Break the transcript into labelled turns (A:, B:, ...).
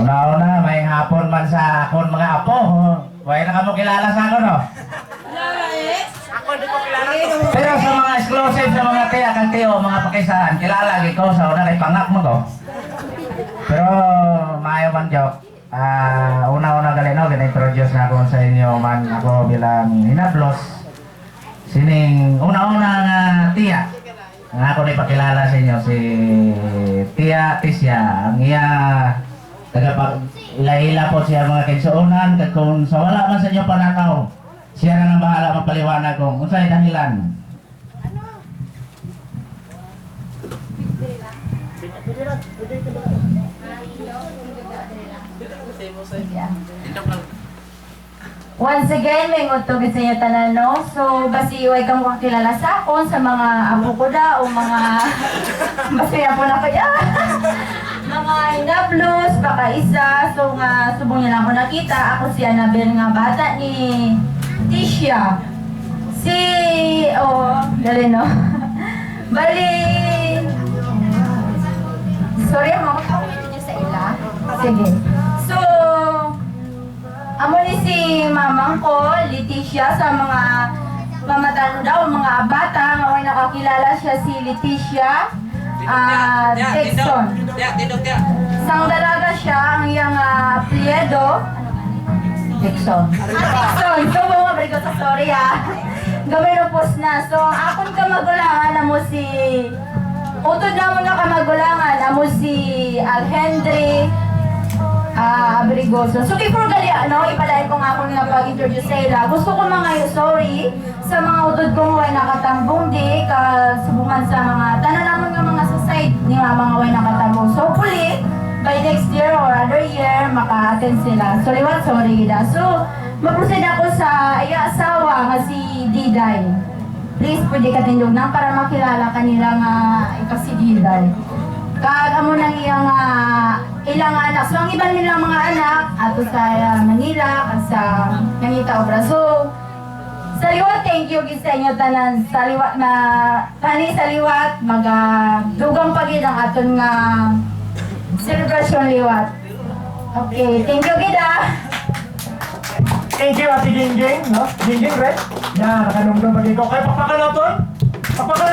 A: Una-una, may hapon man sa akon mga apo. Wala na ka mo kilala sa ako, no?
B: Ako di ko kilala to.
A: Pero sa mga exclusive, sa mga tiyak ang tiyo, mga pakisaan, kilala ko sa una kay pangak mo ko. Pero maayo man joke. Una-una galino, gina-introduce na ako sa inyo man ako bilang hinablos. Sining una-una nga tiya. Ang ako na ipakilala sa inyo, si Tia Tisya. Ang iya, ila-ila po siya mga kinsuunan. Kung sa wala man sa inyo pananaw, siya na nang bahala magpaliwanag kung unsay dahilan.
C: Once again, may utog sa inyo tanan, no? So, basi iway kang kakilala sa akon, sa mga apo ko da, o mga... basi apo na kaya. Mga inablos, baka isa. So, nga, subong niya lang ako nakita. Ako si Annabel nga bata ni Tisha. Si... dali, no? Bali... Sorry, mga kawin niyo sa ila. Sige. So... Amo ni si mamang ko, Leticia, sa mga mamatano daw, mga bata, nga nakakilala siya si Leticia Dixon. Sang dalaga siya, ang iyang apelyido, Dixon. Dixon, so mga balik ko sa story Gawin upos na. So, akong kamagulangan na mo si, utod na mo na kamagulangan, na mo si Alhendri, Abrigoso. So before gali, ipadayon ko nga akong pag-introduce sa ila. Gusto ko mga sorry sa mga utod kong way nakatambong di, kasubungan sa mga tanan namon nga mga sa side ni mga way nakatambong. So hopefully, by next year or other year, maka-attend sila. Sorry what? Sorry gida. So, mag-proceed ako sa iya asawa nga si Diday. Please, pwede ka tindog na para makilala kanila nga ikaw si Diday. Kaagamo nang iyang ilang anak. So, ang iba nilang mga anak, ato sa Manila, sa Nangita Obra. So, sa liwat, thank you sa inyo tanan. Sa liwat na, kani sa liwat, dugang pagid ang aton nga celebration liwat. Okay, thank you gida.
B: Thank you, Ate Jingjing, no? Jingjing, right? Yan, nakanungdong pag ikaw. Kaya papakan natin? Papakan